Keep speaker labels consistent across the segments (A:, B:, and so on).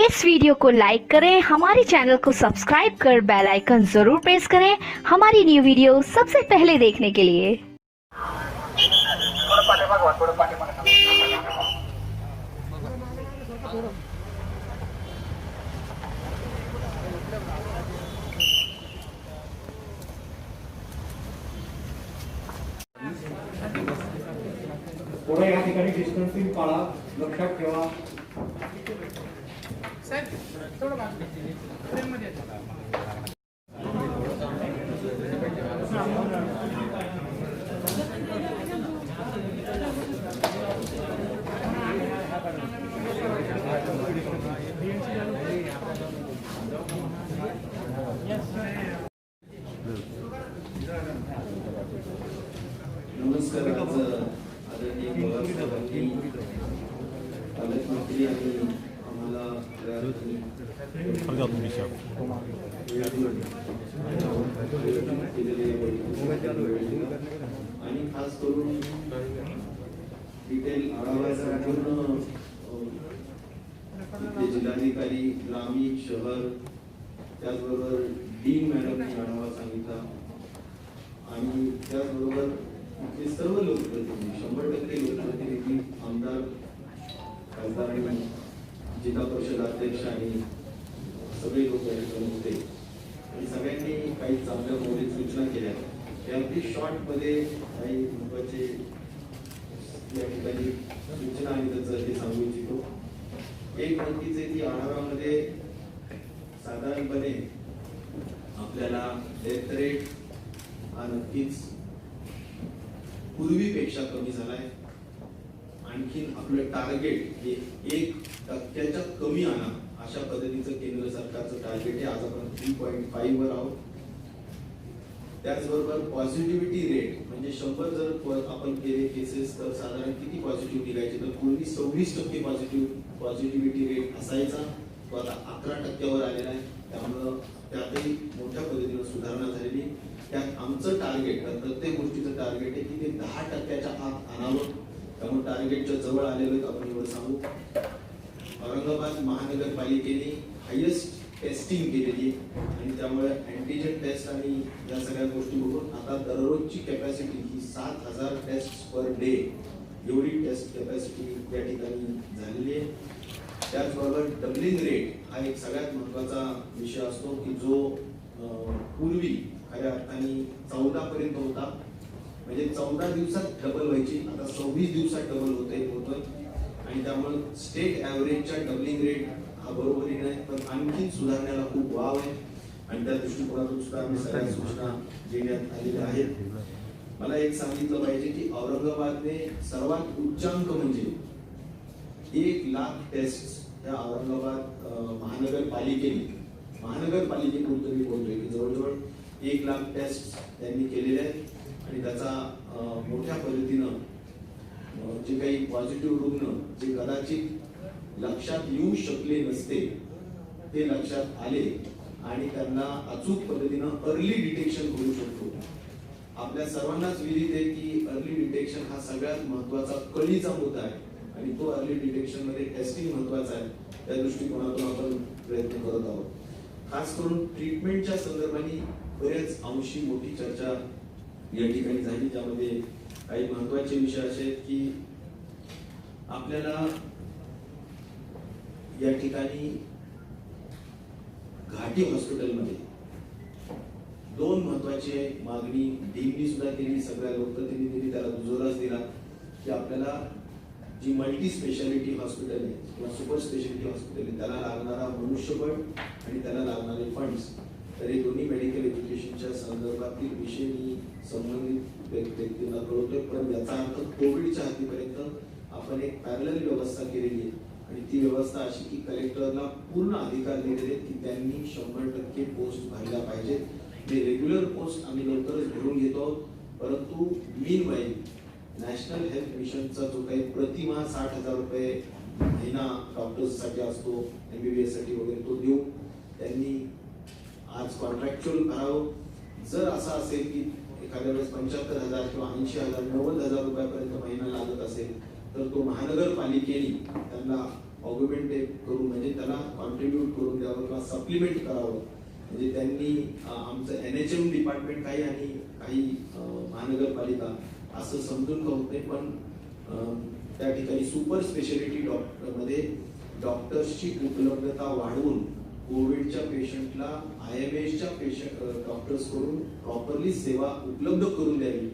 A: इस video को like करें, हमारे चैनल को सब्सक्राइब कर बेल आइकन जरूर प्रेस करें हमारी न्यू वीडियो सबसे पहले देखने के लिए।
B: थोडं या ठिकाणी डिस्टन्सिंग पाळा, लक्षात ठेवा.
C: नमस्कार. आज आदरणीय पालकमंत्री आणि आम्हाला आणि खास करून डिटेल आढावा संपूर्ण जिल्हाधिकारी ग्रामीण शहर त्याचबरोबर डीन मॅडमनी आढावा सांगितला आणि त्याचबरोबर इथले सर्व लोकप्रतिनिधी 100% लोकप्रतिनिधी आमदार खासदार आणि जिल्हा परिषद अध्यक्ष आणि सगळे लोक होते आणि सगळ्यांनी काही चांगल्या मौलिक सूचना केल्या. त्या अगदी शॉर्ट मध्ये काही महत्वाचे या ठिकाणी सूचना आणि त्याचं ते सांगू इच्छितो. एक नक्कीच आहे की आढाव्यामध्ये साधारणपणे आपल्याला डेथ रेट हा नक्कीच पूर्वीपेक्षा कमी झालाय. आणखीन आपलं टार्गेट हे 1% कमी आणा अशा पद्धतीचं केंद्र सरकारचं टार्गेट आहे. आज आपण 3.5 वर आहोत. त्याचबरोबर पॉझिटिव्हिटी रेट म्हणजे 100 जर आपण केले केसेस तर साधारण किती पॉझिटिव्ह निघायचे तर पूर्वी 26% पॉझिटिव्हिटी रेट असायचा, तो आता 11% आलेला आहे. त्यामुळं त्यातही मोठ्या पद्धतीने सुधारणा झालेली. त्यात आमचं टार्गेट प्रत्येक गोष्टीचं टार्गेट आहे की ते 10% आत आणावं. त्यामुळे टार्गेटच्या जवळ आलेलं आपण एवढं सांगू. औरंगाबाद महानगरपालिकेने हायेस्ट टेस्टिंग केलेली आणि त्यामुळे अँटीजन टेस्ट आणि या सगळ्या गोष्टी बघून आता दररोजची कॅपॅसिटी ही 7000 टेस्ट पर डे एवढी टेस्ट कॅपॅसिटी या ठिकाणी झालेली आहे. त्याचबरोबर डबलिंग रेट हा एक सगळ्यात महत्वाचा विषय असतो की जो पूर्वी खऱ्या अर्थाने 14 पर्यंत होता, म्हणजे 14 दिवसात डबल व्हायची, आता 26 दिवसात डबल होतं आणि त्यामुळे स्टेट ॲव्हरेजच्या डबलिंग रेट हा बरोबरी नाही पण आणखी सुधारण्याला खूप वाव आहे आणि त्या दृष्टिकोनातून सुद्धा आम्ही सगळ्या सूचना देण्यात आलेल्या आहेत. मला एक सांगितलं पाहिजे की औरंगाबादने सर्वात उच्चांक म्हणजे 1,00,000 टेस्ट या औरंगाबाद महानगरपालिकेपुरतं मी बोलतोय की जवळजवळ 1,00,000 टेस्ट त्यांनी केलेले आहेत आणि त्याचा मोठ्या पद्धतीनं जे काही पॉझिटिव्ह रुग्ण जे कदाचित लक्षात येऊ शकले नसते ते लक्षात आले आणि त्यांना अचूक पद्धतीनं अर्ली डिटेक्शन करू शकतो. आपल्या सर्वांनाच विदित आहे की अर्ली डिटेक्शन हा सगळ्यात महत्वाचा कळीचा मुद्दा आहे आणि तो अर्ली डिटेक्शन मध्ये टेस्टिंग महत्वाचा आहे. त्या दृष्टिकोनातून आपण प्रयत्न करत आहोत. खास करून ट्रीटमेंटच्या संदर्भाने बरेच अंशी मोठी चर्चा या ठिकाणी झाली, ज्यामध्ये काही महत्वाचे विषय असे आहेत की आपल्याला या ठिकाणी घाटी हॉस्पिटलमध्ये 2 महत्वाची मागणी डीननी सुद्धा केली, सगळ्या लोकप्रतिनिधींनी त्याला दुजोराच दिला की आपल्याला जी मल्टी स्पेशालिटी हॉस्पिटल आहे किंवा सुपर स्पेशालिटी हॉस्पिटल आहे त्याला लागणारा मनुष्यबळ आणि त्याला लागणारे फंड्स तर हे दोन्ही मेडिकल एज्युकेशनच्या संदर्भातील विषय मी संबंधित व्यक्तींना कळवतोय. पण याचा अर्थ कोविडच्या हातीपर्यंत आपण एक पॅरलल व्यवस्था केलेली आहे आणि ती व्यवस्था अशी की कलेक्टरला पूर्ण अधिकार दिलेले की त्यांनी 100% पोस्ट भरल्या पाहिजेत. ते रेग्युलर पोस्ट आम्ही लवकरच भरून घेतो, परंतु मीनवाईल नॅशनल हेल्थ मिशनचा जो काही प्रतिमा 60,000 रुपये महिना डॉक्टर्ससाठी असतो MBBS साठी वगैरे तो देऊ त्यांनी आज कॉन्ट्रॅक्च्युअल करावं. जर असं असेल की एखाद्या वेळेस 75,000 किंवा 80,000 90,000 रुपयापर्यंत महिना लागत असेल तर तो महानगरपालिकेने त्यांना ऑग्युमेंटेड करून म्हणजे त्याला कॉन्ट्रीब्यूट करून द्यावं किंवा सप्लिमेंट करावं. म्हणजे त्यांनी आमचं NHM डिपार्टमेंट काही आणि काही महानगरपालिका असं समजून का होत नाही, पण त्या ठिकाणी सुपर स्पेशालिटी मध्ये डॉक्टर्सची उपलब्धता वाढवून कोविडच्या पेशंटला IMSच्या डॉक्टर्स कडून प्रॉपरली सेवा उपलब्ध करून द्यावी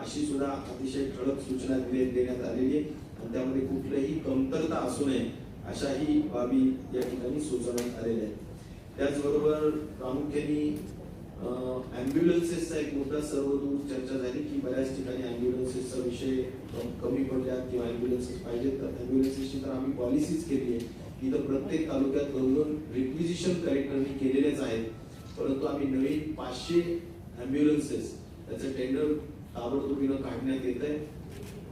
C: अशी सुद्धा अतिशय ठळक सूचना देण्यात आलेली आहे. आणि त्यामध्ये कुठलीही कमतरता असू नये अशाही बाबी या ठिकाणी सुचवण्यात आलेल्या आहेत. त्याचबरोबर प्रामुख्याने ॲम्ब्युलन्सेसचा एक मोठा सर्वदूर चर्चा झाली की बऱ्याच ठिकाणी ॲम्ब्युलन्सेसचा विषय कमी पडल्यात किंवा ॲम्ब्युलन्सेस पाहिजेत. तर ॲम्ब्युलन्सेसची तर आम्ही पॉलिसीच केली आहे. इथं प्रत्येक तालुक्यात 2-2 रिक्विजिशन कलेक्टरनी केलेलेच आहेत. परंतु आम्ही नवीन 500 ॲम्ब्युलन्सेस त्याचं टेंडर ताबडतोबीनं काढण्यात येत आहे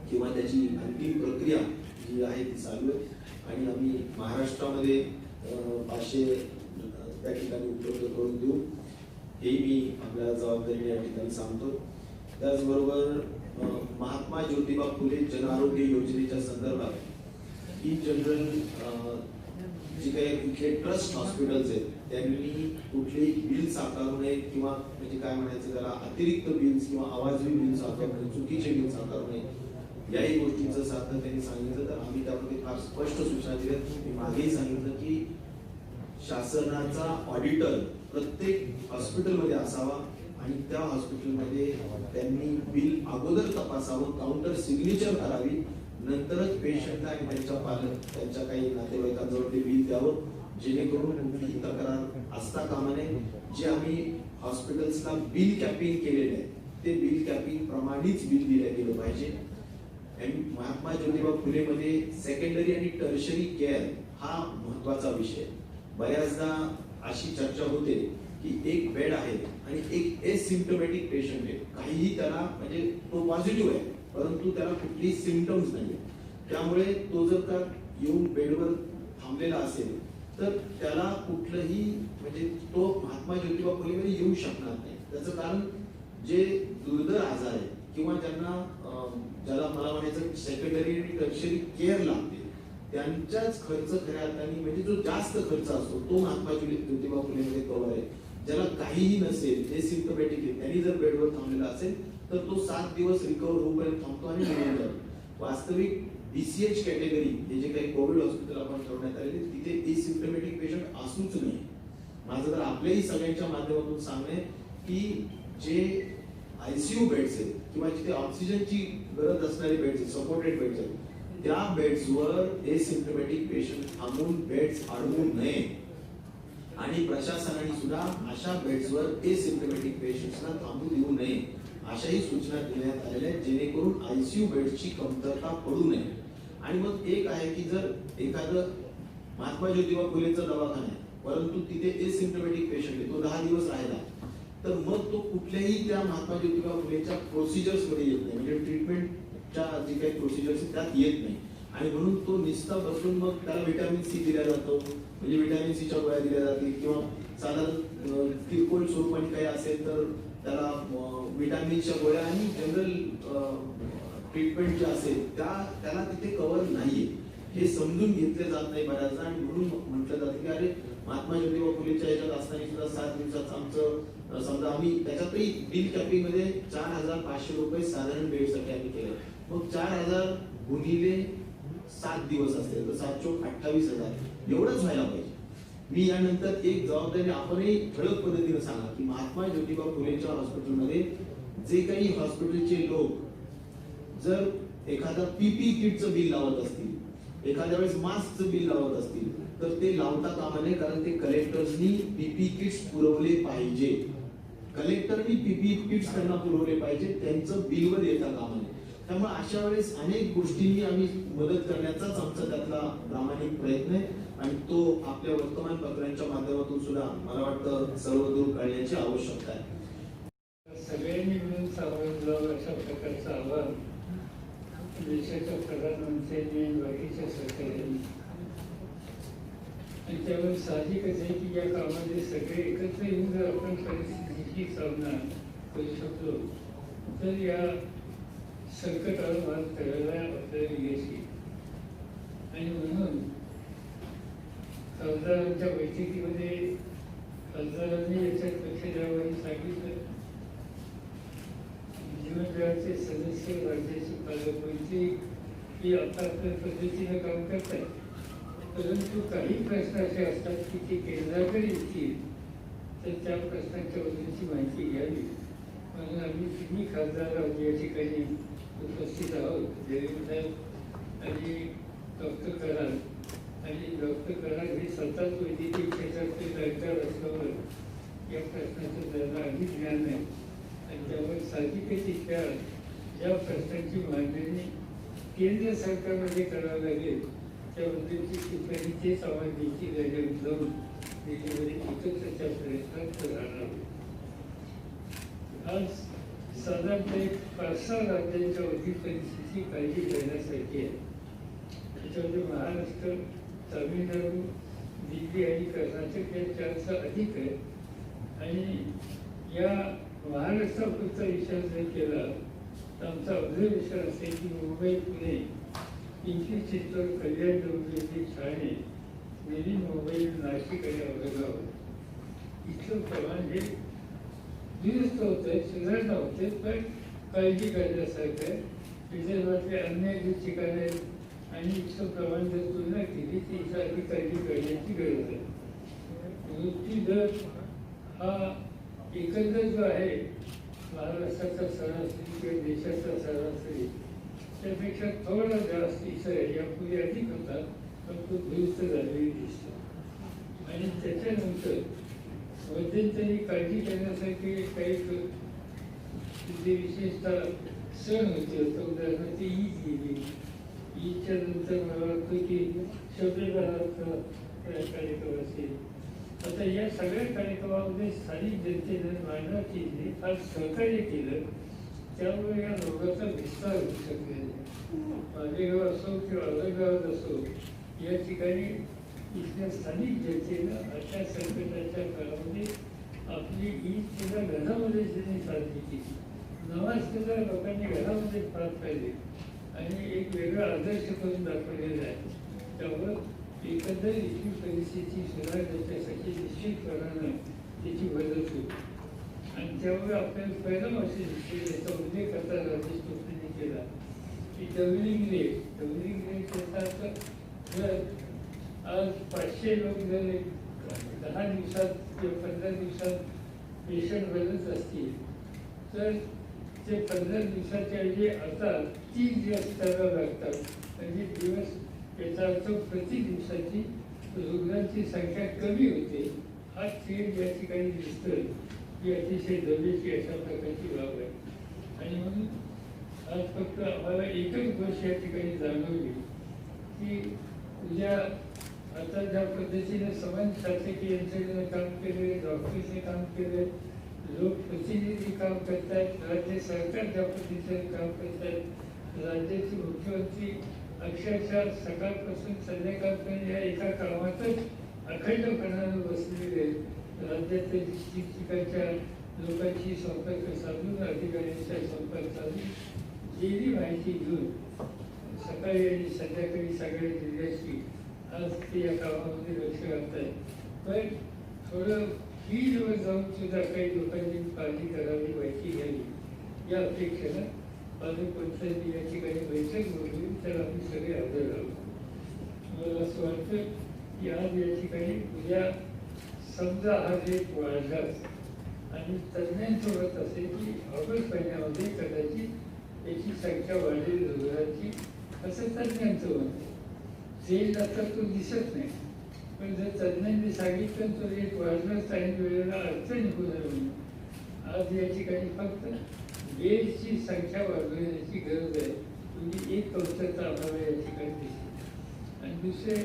C: किंवा त्याची अंतिम प्रक्रिया जी आहे ती चालू आहे. आणि आम्ही महाराष्ट्रामध्ये 500 त्या ठिकाणी उपलब्ध करून देऊ हे मी आपल्याला जबाबदारी या ठिकाणी सांगतो. त्याचबरोबर महात्मा ज्योतिबा फुले जन आरोग्य योजनेच्या संदर्भात इन जनरल जी काही इथले ट्रस्ट हॉस्पिटल्स आहेत त्यांनी कुठलेही बिल्स आकारू नये किंवा म्हणजे काय म्हणायचं त्याला अतिरिक्त बिल्स किंवा आवाजवी बिल्स आकारू नये, चुकीचे बिल्स आकारू नये याही गोष्टींचं सातत्याने सांगितलं. तर आम्ही त्यामध्ये फार स्पष्ट सूचना दिल्यात. मी मागेही सांगितलं की शासनाचा ऑडिटर प्रत्येक हॉस्पिटलमध्ये असावा आणि त्या हॉस्पिटलमध्ये त्यांनी बिल अगोदर तपासावं, काउंटर सिग्नेचर करावी, नंतरच पेशंटला आणि त्यांच्या काही नातेवाईकांजवळ ते बिल द्यावं, जेणेकरून कुठलीही तक्रार असता कामा नये. जे आम्ही हॉस्पिटल्सला बिल कॅपिंग केलेलं आहे ते बिल कॅपिंग प्रमाणेच बिल दिलं गेलं पाहिजे. आणि महात्मा ज्योतिबा फुले मध्ये सेकंडरी आणि टर्शरी केअर हा महत्वाचा विषय. बऱ्याचदा अशी चर्चा होते की एक बेड आहे आणि एक एसिम्प्टोमॅटिक पेशंट आहे, काहीही त्याला म्हणजे तो पॉझिटिव्ह आहे परंतु त्याला कुठलीही सिम्पटम्स नाही. त्यामुळे तो जर का येऊन बेडवर थांबलेला असेल तर त्याला कुठलंही म्हणजे तो महात्मा ज्योतिबा फुलेमध्ये येऊ शकणार नाही. त्याचं कारण जे दुर्धर आजार आहे किंवा ज्याला मला म्हणायचं सेकंडरी आणि टर्शरी केअर लागते त्यांचाच खर्च खऱ्या अर्थाने म्हणजे जो जास्त खर्च असतो तो महात्मा ज्योतिबा फुलेमध्ये कव्हर आहे. ज्याला काहीही नसेल ते सिम्पटोमॅटिक आहे त्यांनी जर बेडवर थांबलेला असेल तर तो 7 दिवस रिकवर होऊपर्यंत थांबतो आणि निघून जातो. वास्तविक BCH कॅटेगरी हे जे काही कोविड हॉस्पिटल आपण ठेवण्यात आलेले तिथे एसिम्पटोमॅटिक पेशंट असूच नाही. माझं तर आपल्याही सगळ्यांच्या माध्यमातून सांगणे की जे ICU बेड्स आहेत किंवा जिथे ऑक्सिजनची गरज असणारे बेड्स आहेत, सपोर्टेड बेड्स आहेत, त्या बेड्सवर एसिम्पटोमॅटिक पेशंट थांबून बेड्स अडवू नये. आणि प्रशासनाने सुद्धा अशा बेड्सवर एसिम्पटोमॅटिक पेशंट्सना थांबू देऊ नये अशाही सूचना देण्यात आलेल्या आहेत, जेणेकरून ICU बेड्सची कमतरता पडू नये. आणि मग एक आहे की जर एखादं महात्मा ज्योतिबा फुलेचं दवाखाना आहे परंतु तिथे एसिम्पटोमॅटिक पेशंट आहे, तो 10 दिवस राहिला तर मग तो कुठल्याही त्या महात्मा ज्योतिबा फुलेच्या प्रोसिजर्स मध्ये येत नाही, म्हणजे ट्रीटमेंटच्या जे काही प्रोसिजर्स त्यात येत नाही. आणि म्हणून तो निस्ता बसून मग त्याला व्हिटॅमिन C दिला जातो, म्हणजे व्हिटॅमिन Cच्या गोळ्या दिल्या जातील किंवा साधारण किरकोळ स्वरूपाने काही असेल तर त्याला व्हिटॅमिनच्या गोळ्या आणि जनरल ट्रीटमेंट जे असेल त्याला तिथे कव्हर नाहीये हे समजून घेतले जात नाही बऱ्याचदा. आणि म्हणून म्हटलं जातं की अरे महात्मा ज्योतिबा फुलेच्या याच्यात असताना सुद्धा 7 दिवसाचं आमचं समजा आम्ही त्याच्यातही बिल कॅपिंग मध्ये 4,500 रुपये साधारण बेडसाठी आम्ही केलं. मग 4,000 गुणिले 7 दिवस असतील तर 7 चोक 28,000 एवढंच व्हायला पाहिजे. मी यानंतर एक जबाबदारी आपणही ठळक पद्धतीने सांगा की महात्मा ज्योतिबा फुलेच्या हॉस्पिटलमध्ये जे काही हॉस्पिटलचे लोक जर एखादा PPE किटचं बिल लावत असतील, एखाद्या वेळेस मास्कचं बिल लावत असतील तर ते लावता कामा नये, कारण ते कलेक्टर्सनी PPE किट्स पुरवले पाहिजे. कलेक्टरनी PPE किट्स त्यांना पुरवले पाहिजे, त्यांचं बिलवर येता कामा नये. त्यामुळे अशा वेळेस अनेक गोष्टींनी आम्ही मदत करण्याचाच आमचा त्यातला प्रामाणिक प्रयत्न आहे आणि तो आपल्या वर्तमानपत्रांच्या माध्यमातून सुद्धा मला वाटतं सर्व दूर काढण्याची आवश्यकता आहे.
D: सगळ्यांनी मिळून सावरलं अशा प्रकारचं आव्हान देशाच्या प्रधानमंत्र्यांनी बाकीच्या सरकारने, आणि त्यावर साहजिकच आहे की या कामामध्ये सगळे एकत्र येऊन जर आपण परिस्थितीची सामना करू शकलो तर या संकटावर मात करायला आपल्याला यश येईल. आणि म्हणून खासदारांच्या बैठकीमध्ये खासदारांनी याच्यात लक्ष द्यावं सांगितलं. विधिमंडळाचे सदस्य राज्याचे पालकमंत्री ही आपापल्या पद्धतीनं काम करतात, परंतु काही प्रश्न असे असतात की ते केंद्राकडे येतील तर त्या प्रश्नांच्या बद्दलची माहिती घ्यावी. म्हणून आम्ही तिन्ही खासदार या ठिकाणी उपस्थित आहोत. देवेंद्र साहेब आणि डॉक्टर कराड. आणि डॉक्टर कराड हे स्वतःच वैद्यकीय क्षेत्रातले डॉक्टर असल्यावर या प्रश्नाचं त्यांना अधिक ज्ञान आहे आणि त्यामुळे साहजिकच इथल्या ज्या प्रश्नांची मांडणी केंद्र सरकारमध्ये करावं लागेल त्याबद्दलची टिप्पणी तेच आम्हाला देखील जाऊन दिल्लीमध्ये एकत्रच्या प्रयत्नात राहणार. आज साधारणतः एक 5-6 राज्यांच्या अधिक परिस्थिती काळजी घेण्यासारखी आहे. त्याच्यामध्ये महाराष्ट्र, तामिळनाडू, दिल्ली आणि कर्नाटक या 4चा अधिक आहे. आणि या महाराष्ट्रापुरता विचार जर केला तर आमचा ऑब्झर्वेशन असेल की मुंबई, पुणे, पिंपरी चिंचवड, कल्याण, डोंबिवली, ठाणे, नवी मुंबई, नाशिक आणि औरंगाबाद इथलं प्रमाण हे दुरुस्त होत आहे, सुधारणा होते, पण काळजी करण्यासारखं आहे. विदर्भातले अन्य जे ठिकाण आहेत आणि इथलं प्रमाण जर तुलना केली तर इथं अधिक काळजी करण्याची गरज आहे. मृत्यू दर हा एकंदर जो आहे महाराष्ट्राचा सरासरी किंवा देशाचा सरासरी त्यापेक्षा थोडा जास्त इथं आहे. यापूर्वी अधिक होता पण तो दुरुस्त झालेली दिसतो. आणि त्याच्यानंतर मध्यंतरी काळजी करण्यासाठी काही जे विशेषतः सण होते, उदाहरणार्थ ईद गेली. ईदच्या नंतर मला वाटतं की शबे बारातचा कार्यक्रम असेल. आता या सगळ्या कार्यक्रमामध्ये स्थानिक जनतेनं मानव केली, फार सहकार्य केलं, त्यामुळे या रोगाचा विस्तार होऊ शकलेला आहे. मालेगाव असो किंवा औरंगाबाद असो या ठिकाणी इथल्या स्थानिक जनतेनं अशा संकटाच्या काळामध्ये आपली ईद सुद्धा घरामध्ये त्यांनी साजरी केली. नमाज सुद्धा लोकांनी घरामध्ये पार पाहिजे आणि एक वेगळा आदर्श करून दाखवलेला आहे. त्यामुळं एकंदर इथली परिस्थिती सुधारण्यासाठी निश्चितपणानं त्याची मदत होईल. आणि त्यामुळे आपल्याला परिणाम असे दिसतील. याचा उल्लेख आता राजेश टोपेंनी केला की डबलिंग रेट याचा अर्थ जर आज 500 लोक जर 10 दिवसात किंवा 15 दिवसात पेशंट बदलत असतील तर ते 15 दिवसाच्या ऐवजी आता 30 दिवस करावं लागतात. म्हणजे दिवस याचा अर्थ प्रति दिवसाची रुग्णांची संख्या कमी होते. हा ट्रेंड या ठिकाणी दिसतोय ही अतिशय गरजेची अशा प्रकारची बाब आहे. आणि म्हणून आज फक्त आम्हाला एकच गोष्ट या ठिकाणी जाणवली की उद्या आता ज्या पद्धतीने समाज शासकीय यंत्रणेनं काम केले, डॉक्टरने काम केले, लोकप्रतिनिधी काम करतायत, राज्य सरकार ज्या पद्धतीने काम करतायत, राज्याचे मुख्यमंत्री अक्षरशः सकाळपासून संध्याकाळपर्यंत या एका कामातच अखंडपणानं बसलेले, राज्यातील ठिकठिकाणच्या लोकांशी संपर्क साधून, अधिकाऱ्यांच्या संपर्क साधून गेली माहिती घेऊन सकाळी आणि संध्याकाळी सगळ्या जिल्ह्याची आज ते या कामामध्ये लक्ष घालतात. पण थोडं फील्डवर जाऊन सुद्धा काही लोकांनी काळजी करावी, माहिती घ्यावी या अपेक्षेनं पालकमंत्र्यांनी या ठिकाणी बैठक बोलवली. तर आम्ही सगळे हजर आहोत. मला असं वाटतं की आज या ठिकाणी उद्या समजा हा रेट वाढलाच आणि तज्ज्ञांचं मत असेल की ऑगस्ट महिन्यामध्ये कदाचित याची संख्या वाढेल रुग्णांची, असं तज्ज्ञांचं मत आहे. रेट आता तो दिसत नाही, पण जर तज्ज्ञांनी सांगितलं तो रेट वाढलाच काही वेळेला अडचण होऊ नये म्हणून आज या ठिकाणी फक्त बेडची संख्या वाढवण्याची गरज आहे. म्हणजे एक कौशलता अभाव या ठिकाणी दिसते. आणि दुसरे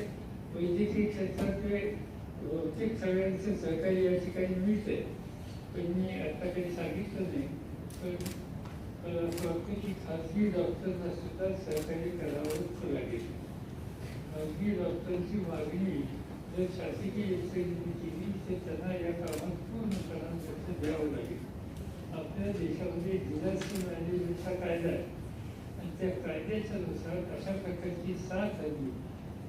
D: वैद्यकीय क्षेत्रातले बहुतेक सगळ्यांचं सहकार्य या ठिकाणी मिळते. पण मी आता काही सांगितलं नाही, पण मला असं वाटतं की खाजगी डॉक्टरना सुद्धा सहकार्य करावंच लागेल. खाजगी डॉक्टरांची मागणी जर शासकीय यंत्रणेने केली तर त्यांना या कामात पूर्णपणे लक्ष द्यावं लागेल. आपल्या देशामध्ये डिझास्टर मॅनेजमेंटचा कायदा आहे आणि त्या कायद्याच्या नुसार अशा प्रकारची साथ आली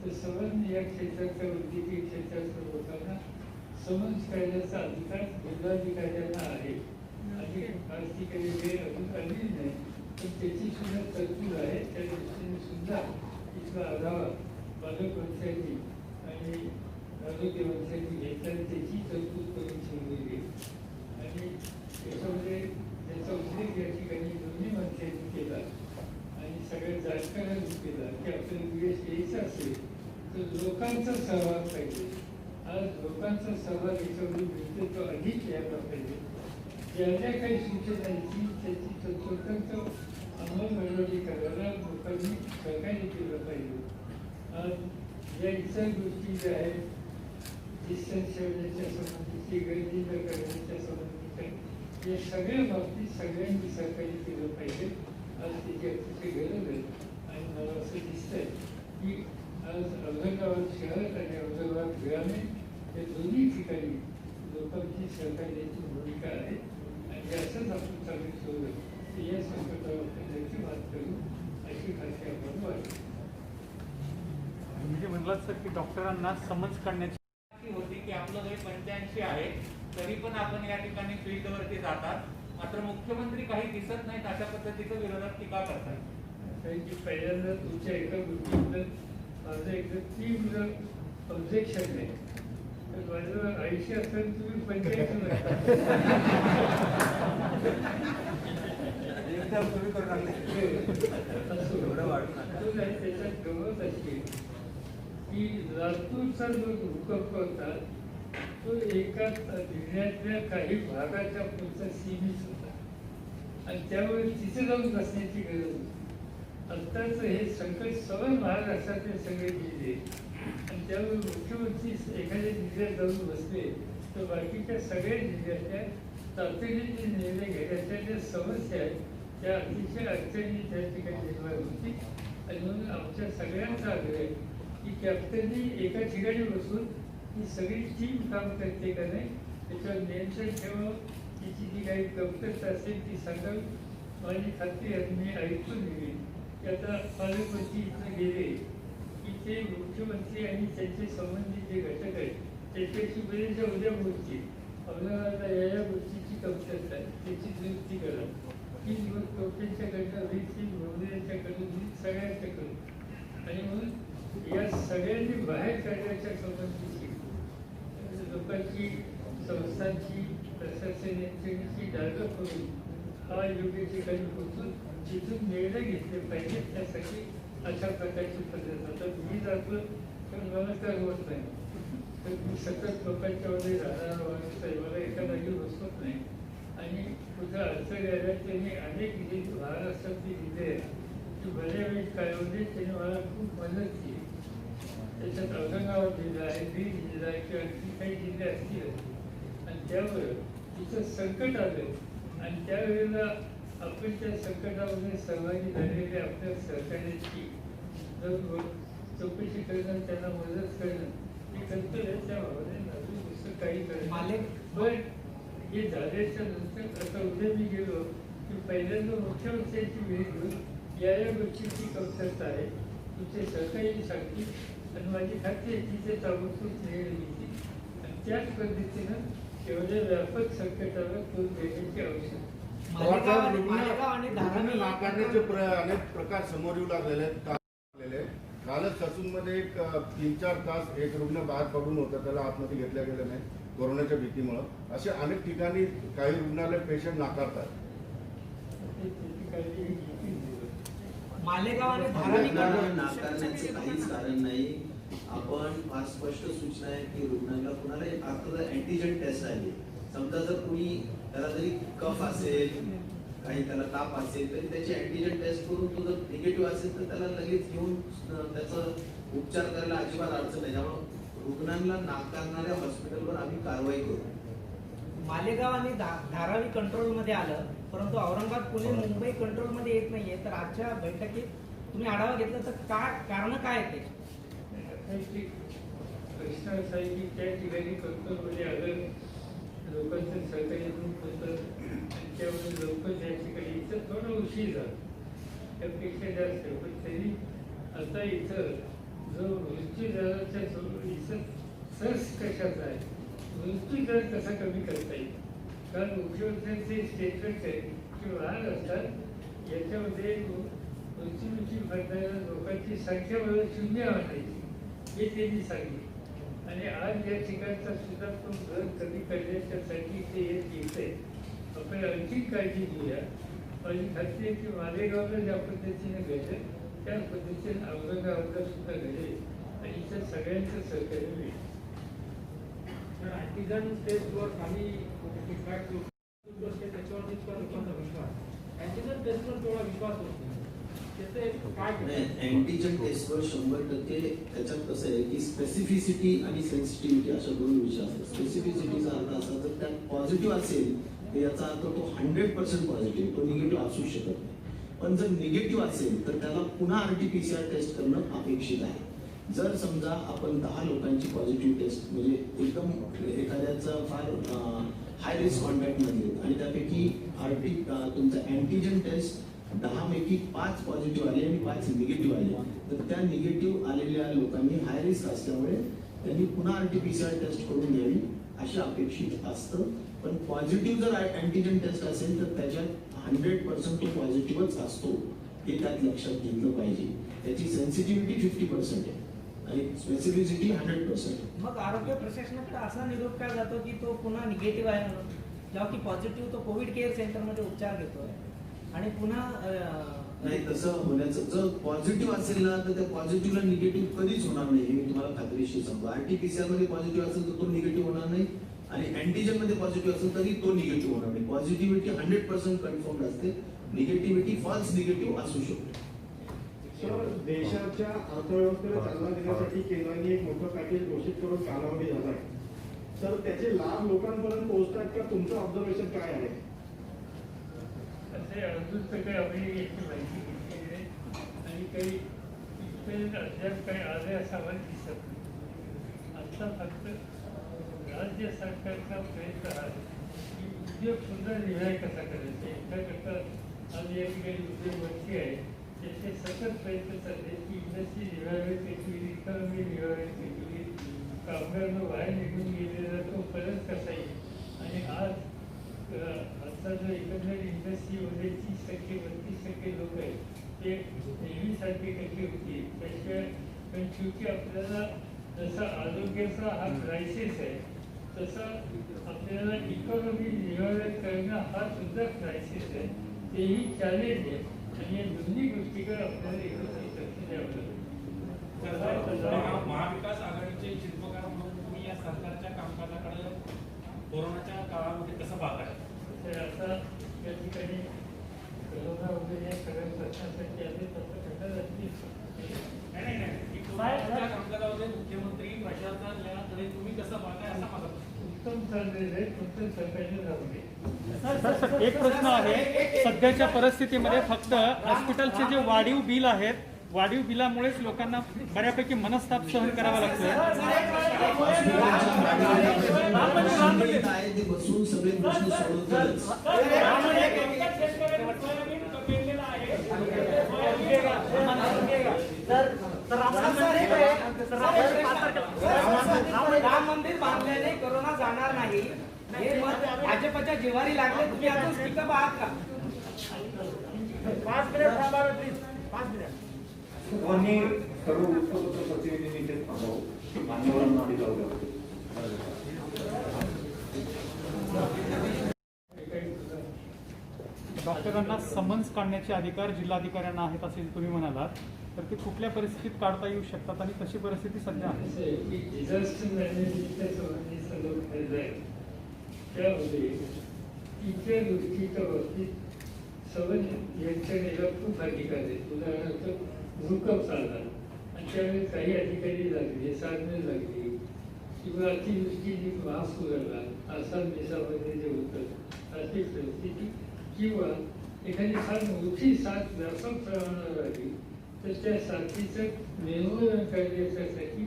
D: तर समन या क्षेत्राच्या वैद्यकीय क्षेत्राच्या लोकांना समन्स करण्याचा अधिकार जिल्हाधिकाऱ्यांना आहे. आणि आज ती काही वेळ अजून आलेली नाही, पण त्याची सुद्धा तरतूद आहे. त्या दृष्टीने सुद्धा इथला आढावा पालकमंत्र्यांनी आणि आरोग्यमंत्र्यांनी घेतला, त्याची तरतूद करून ठेवलेली आहे. आणि त्याच्यामध्ये त्याचा उल्लेख या ठिकाणी दोन्ही मंत्र्यांनी केला आणि सगळ्या जाणकारांनी केला की आपल्याला यश यायचं असेल तर लोकांचा सहभाग पाहिजे. आज लोकांचा सहभाग याच्यामध्ये मिळतो तो अधिक यायला पाहिजे. ज्या ज्या काही सूचनांची त्याची स्वतंत्र अंमलबजावणी करायला लोकांनी सहकार्य केलं पाहिजे. आज या इतर गोष्टी ज्या आहेत डिस्टन्स ठेवण्याच्या संबंधीची गर्दी न करण्याच्या संबंधीच्या या सगळ्या बाबतीत सगळ्यांनी सहकार्य केलं पाहिजे. आज त्याची अतिशय गरज आहे. आणि मला असं दिसतंय की आज औरंगाबाद शहर आणि औरंगाबाद ग्रामीण या दोन्ही ठिकाणी लोकांची सहकार्याची भूमिका आहे. आणि असंच आपण चालू ठेवलं तर या संकटावर आपण नक्की मात करू अशी खात्री आपण वाटते.
E: म्हणजे म्हणलं सर की डॉक्टरांना समन्स करण्याची होती की आपलं वय 85 आहे, तरी पण आपण या ठिकाणी फील्डवरती जातात, मात्र मुख्यमंत्री काही दिसत नाहीत, अशा पद्धतीचं विरोधात टीका करतात.
D: कारण की पहिल्यांदा तुमच्या एका गोष्टीबद्दल माझं एकदम तीव्र ऑब्जेक्शन आहे. तर माझं 80 असताना तुम्ही 85 त्याच्यात गमत अशी की लातूरचा जो भूकंप होता तो एका जिल्ह्यातल्या काही भागाच्या पुरता सीमित होता आणि त्यामुळे तिथे जाऊन बसण्याची गरज होती. आत्ताच हे संकट सर्व महाराष्ट्रातले सगळे जिल्हे आणि त्यामुळे मुख्यमंत्री एखाद्या जिल्ह्यात जाऊन बसले तर बाकीच्या सगळ्या जिल्ह्यातल्या तातडीचे निर्णय घेण्याच्या ज्या समस्या आहेत त्या अतिशय अडचणी त्या ठिकाणी निर्माण होती. आणि म्हणून आमच्या सगळ्यांचा आग्रह आहे की कॅप्टननी एका ठिकाणी बसून ही सगळी टीम काम करते का नाही त्याच्यावर नियंत्रण ठेवावं. तिची जी काही कमतरता असेल ती सांगावी. माझी खात्री आहे मी ऐकून घेईन की आता पालकमंत्री इथं गेले की ते मुख्यमंत्री आणि त्यांचे संबंधित जे घटक आहेत त्याच्याशी बरेचशा उद्या बोलतील. आपल्याला या गोष्टीची कमतरता आहे त्याची दुरुस्ती करा. 3 दिवस टोपेंच्याकडनं होईल, 3 भोवऱ्यांच्याकडून होईल, सगळ्यांच्याकडून. आणि म्हणून या सगळ्यांनी बाहेर काढण्याच्या संबंधीची लोकांची संस्थांची प्रशासन यंत्रणेची जागा करून हा योग्य ठिकाणी पोहोचून तिथून निर्णय घेतले पाहिजे. त्यासाठी अशा प्रकारची पद्धत आता मी जातो तर मला काय होत नाही. तर मी सतत लोकांच्या मध्ये राहणारा माणूस आहे. मला एका जागी बसवत नाही. आणि कुठं अडचण यायला त्यांनी अनेक जे महाराष्ट्रातली जिल्हे आहेत ती बऱ्या वेळी काढवले त्यांनी मला खूप मदत केली. त्याच्यात औरंगाबाद जिल्हा आहे, बीड जिल्हा आहे किंवा आणखी काही जिल्हे असतील आणि त्यावर तिथं संकट आलं आणि त्यावेळेला आपण त्या संकटामध्ये सहभागी झालेले आपल्या सहकार्याची चौकशी करणं त्यांना मदत करणं हे कर्तव्य त्या भावनेनं अजून दुसरं काही करणं. पण हे झाल्याच्या नंतर आता उद्या मी गेलो की पहिल्यांदा मुख्यमंत्र्यांची वेळ घेऊन या गोष्टीची कमतरता आहे तुमचे सहकारी सांगतील आणि माझी खात्री आहे तिथे ताबडतोब निर्णय घेतील. आणि त्याच पद्धतीनं एवढ्या व्यापक संकटाला तोंड देण्याची आवश्यकता.
F: अनेक प्रकार समोर येऊ लागलेले आहेत. कालच ससूनमध्ये एक 3-4 तास एक रुग्ण बाहेर पडून होता, त्याला आतमध्ये घेतल्या गेलं नाही कोरोनाच्या भीतीमुळं. असे अनेक ठिकाणी काही रुग्णालय पेशंट नाकारतात.
C: नाकारण्याचं काहीच कारण नाही. आपण फार स्पष्ट सूचना आहे की रुग्णाला कुणाला आता अँटीजेन टेस्ट आली, समजा जर कुणी त्याला जरी कफ असेल काही त्याला ताप असेल तरी त्याची अँटीजेन टेस्ट करून तो जर निगेटिव्ह असेल तर त्याला लगेच घेऊन त्याचा उपचार करायला अजिबात अडचण नाही. त्यामुळे रुग्णांना नाकारणाऱ्या हॉस्पिटलवर आम्ही कारवाई करू.
G: मालेगाव आणि धारावी कंट्रोलमध्ये आलं, परंतु औरंगाबाद, पुणे, मुंबई कंट्रोलमध्ये येत नाहीये. तर आजच्या बैठकीत तुम्ही आढावा घेतला तर कारण काय आहे ते?
D: प्रश्न असा आहे की त्या ठिकाणी कंट्रोलमध्ये आलं लोकांचं सहकार्य खूप होतं आणि त्यामुळे लवकर त्या ठिकाणी इथं थोडं उशीर झाला त्यापेक्षा जास्त. पण तरी आता इथं जो मृत्यू दराच्या सर्च कशाचा आहे, मृत्यू दर कसा कमी करता येईल. कारण मुख्यमंत्र्यांचे स्टेटमेंट आहे की महाराष्ट्रात याच्यामध्ये मृत्यूमुखी पडणाऱ्या लोकांची संख्या मला 0 आणायची हे त्यांनी सांगितले. आणि आज या ठिकाणचा सुद्धा तो दर कमी करण्याच्यासाठी ते येत आहे. आपण आणखी काळजी घेऊया. माझी खात्री आहे की मालेगावला ज्या पद्धतीने घडलं त्या पद्धतीने औरंगाबादला सुद्धा घडेल आणि इथं सगळ्यांचं सहकार्य मिळेल.
B: अँटीजन टेस्टवर काही फीडबॅक त्याच्यावरती विश्वास, अँटीजन टेस्टवर तेवढा विश्वास होत नाही. त्याचे काय
C: अँटीजन टेस्टवर 100% त्याच्यात कसं आहे की स्पेसिफिसिटी आणि सेन्सिटिव्हिटी अशा दोन विषय असतात. स्पेसिफिसिटीचा अर्थ असा जर त्यात पॉझिटिव्ह असेल तर याचा अर्थ तो 100% पॉझिटिव्ह, तो निगेटिव्ह असू शकत नाही. पण जर निगेटिव्ह असेल तर त्याला पुन्हा RT-PCR टेस्ट करणं अपेक्षित आहे. जर समजा आपण 10 लोकांची पॉझिटिव्ह टेस्ट म्हणजे एकदम एखाद्याचं फार हाय रिस्क कॉन्टॅक्टमध्ये आणि त्यापैकी तुमचं अँटीजन टेस्ट 10 पैकी 5 पॉझिटिव्ह आले आणि 5 निगेटिव्ह आले, तर त्या निगेटिव्ह आलेल्या लोकांनी हाय रिस्क असल्यामुळे त्यांनी पुन्हा RT-PCR टेस्ट करून घ्यावी अशी अपेक्षित असतं. पण पॉझिटिव्ह जर अँटीजन टेस्ट असेल तर त्याच्यात 100% तो पॉझिटिव्हच असतो हे त्यात लक्षात घेतलं पाहिजे. त्याची सेन्सिटिव्हिटी 50% आहे आणि स्पेसिफिसिटी 100%.
G: मग आरोग्य प्रशासनाकडे असा निरोप काय जातो की तो पुन्हा निगेटिव्ह आहे म्हणून, जेव्हा की पॉझिटिव्ह तो कोविड केअर सेंटरमध्ये उपचार घेतोय आणि पुन्हा
C: नाही तसं होण्याचं, जर पॉझिटिव्ह असेल ना तर त्या पॉझिटिव्हला निगेटिव्ह कधीच होणार नाही हे मी तुम्हाला खात्रीशीर सांगतो. RT-PCR मध्ये पॉझिटिव्ह असेल तर तो निगेटिव्ह होणार नाही आणि अँटीजन मध्ये पॉझिटिव्ह असेल तरी तो निगेटिव्ह होणार नाही. पॉझिटिव्हिटी 100% कन्फर्म असते, निगेटिव्हिटी फॉल्स निगेटिव्ह असू शकतो.
B: सर, देशाच्या अर्थव्यवस्थेला चालना देण्यासाठी केंद्राने एक मोठं पॅकेज घोषित करून कालावधी झाला आहे. तर त्याचे लाभ लोकांपर्यंत पोहोचतात का? तुमचं ऑब्झर्वेशन काय आहे?
D: असे अजून तर काही आम्ही याची माहिती घेतली नाही आणि काही इथपर्यंत अद्याप काही आले असं आम्हाला दिसत नाही. आता फक्त राज्य सरकारचा प्रयत्न आहे की उद्योग सुद्धा निर्णय कसा करायचा. याच्याकरता आज या ठिकाणी उद्योगमंत्री आहे त्याचे सतत प्रयत्न चालले की इंडस्ट्री रिव्हायव्हल केली, इकॉनॉमी रिव्हायव्हल केली, कामगार बाहेर निघून गेलेला तो परत कसा येईल. आणि आज आता जो एकंदर इंडस्ट्रीमध्ये 30%-32% लोक आहेत ते नेहमीसारखे कसे होतील. त्याशिवाय पण शेवटी आपल्याला जसा आरोग्याचा हा क्रायसिस आहे तसा आपल्याला इकॉनॉमी रिव्हायव्हल करणं हा सुद्धा क्रायसिस आहे, तेही चॅलेंज आहे. आणि या दोन्ही गोष्टीकडे आपल्याला एकत्रित लक्ष द्यावं लागेल.
E: महाविकास आघाडीचे शिल्पकार म्हणून तुम्ही या सरकारच्या कामकाजाकडे कोरोनाच्या काळामध्ये कसं पाहताय?
D: तर आता या ठिकाणी कोरोना वगैरे या सगळ्या प्रश्नासाठी आले तसं घटना असतील.
E: नाही कोरोनाच्या कामकाजामध्ये मुख्यमंत्री प्रशासनाकडे तुम्ही कसं पाहताय असा माझा
D: उत्तम चाललेलं आहे, फक्त सहकार्य जाऊ नये.
H: सर, एक प्रश्न आहे. सध्याच्या परिस्थितीमध्ये फक्त हॉस्पिटलचे जे वाढीव बिल आहेत, वाढीव बिलामुळेच लोकांना बऱ्यापैकी मनस्ताप सहन करावा लागतोय.
C: ते बसून सगळे प्रश्न सोडवतीलच.
G: राम मंदिर बांधल्याने कोरोना जाणार नाही हे मत भाजपच्या जिव्हारी लागले. तुम्ही अजून स्टिकअप आहात का?
B: 5 मिनिट थांबा प्लीज, 5 मिनिट.
I: सर्वांनी सर्व वृत्तपत्र प्रतिनिधींनी इथे थांबावं, मान्यवरांना आधी जाऊ द्यावं.
H: डॉक्टरांना समन्स काढण्याचे अधिकार जिल्हाधिकाऱ्यांना आहेत असे तुम्ही म्हणालात, तर ते कुठल्या परिस्थितीत काढता येऊ शकतात आणि तशी परिस्थिती सध्या आहे?
D: डिझास्टर मॅनेजमेंटच्या संबंधीचा जो कायदा आहे त्यामध्ये इतर गोष्टीच्या बाबतीत सवन यंत्रणेला खूप अधिकार आहेत. उदाहरणार्थ भूकंप चालला आणि त्यावेळी काही अधिकारी लागले, साधने लागली किंवा अतिवृष्टीने महापूर आला, आसाम देशामध्ये जे होतं अशी परिस्थिती, किंवा एखादी फार मोठी साथ व्यापक प्रमाणावर आली तर त्या साथीचं निर्मूलन करण्यासाठी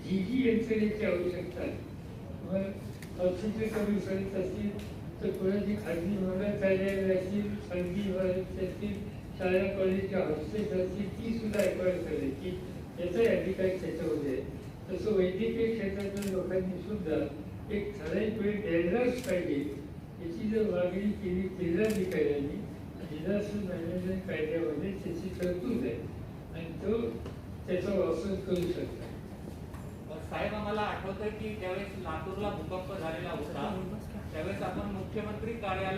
D: जी यंत्रणेची आवश्यकता आहे. मग ऑक्सिजन कमी करत असतील तर कोणाची खाजगी मंगल कार्यालय असतील, खाजगी इमारती असतील, शाळा कॉलेजच्या हॉस्टेल्स असतील, ती सुद्धा एक्वायर करायची. याचा या ठिकाणी त्याच्यामध्ये आहे. तसं वैद्यकीय क्षेत्रातील लोकांनी सुद्धा एक ठराविक वेळ डेडलाईन्स पाहिजे याची जर मागणी केली जिल्हाधिकाऱ्यांनी डिझास्टर मॅनेजमेंट कायद्यामध्ये त्याची तरतूद आहे आणि तो त्याचा वापर करू शकतो.
E: साहेब, आम्हाला आठवतंय की ज्यावेळेस लातूरला भूकंप झालेला होता त्यावेळेस आपण मुख्यमंत्री कार्यालय